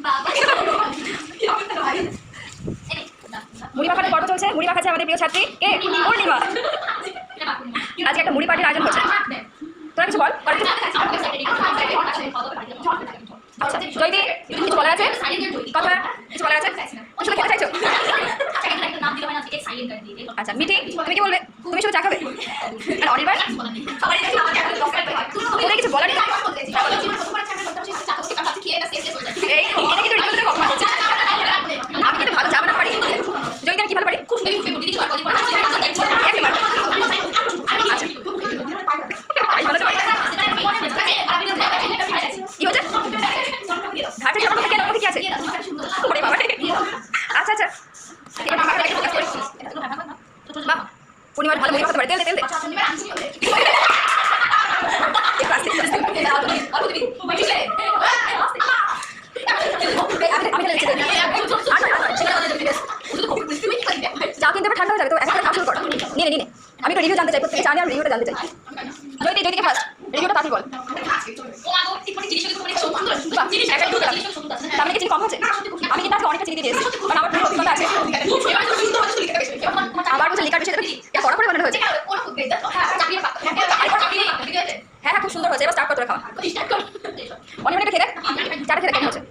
ডান। মুড়ি মাখানোর পর্ব চলছে। মুড়ি মাখাচ্ছে আমাদের প্রিয় ছাত্রী কে? পূর্ণিমা। আজকে একটা মুড়ি পার্টির আয়োজন হচ্ছে। তোরা কিছু বল। আচ্ছা জয়দি, কিছু বলার আছে? কথা কিছু বলার আছে? শুধু খেতে চাইছো? আচ্ছা মিঠি, তুমি কি বলবে? তুমি শুধু চা খাবে? আর অনির্বাণ তোদের কিছু বলার নেই? এই এটা কিন্তু রিপোর্টের কথা বলছে। আমি কিন্তু ভালো চা বানাতে পারি। জয়দি আমি কি ভালো পারি? পূর্ণিমার ভালো মুড়ি মাখাতে পারে। তেল তেল চা কিন্তু ঠান্ডা হয়ে যাবে তো এখন খাওয়া শুরু করো। নিয়ে নে আমি তো রিভিউ জানতে চাই, প্রত্যেকে চা নিয়ে রিভিউটা জানতে চাই। জয়দিকে ফার্স্ট রিভিউটা তাড়াতাড়ি বল। তার মানে কি চিনি কম হচ্ছে? আমি কিন্তু আজকে অনেকটা চিনি দিয়ে দিয়েছি, কারণ আমার অভিজ্ঞতা আছে। আবার বলছে লিকার বেশি দেবে, এটা কড়া করে বানানো হয়েছে। হ্যাঁ হ্যাঁ খুব সুন্দর হয়েছে। এবার স্টার্ট করে খাওয়া। অনেক খেয়ে দেখ চাটা খেয়ে কেমন হচ্ছে।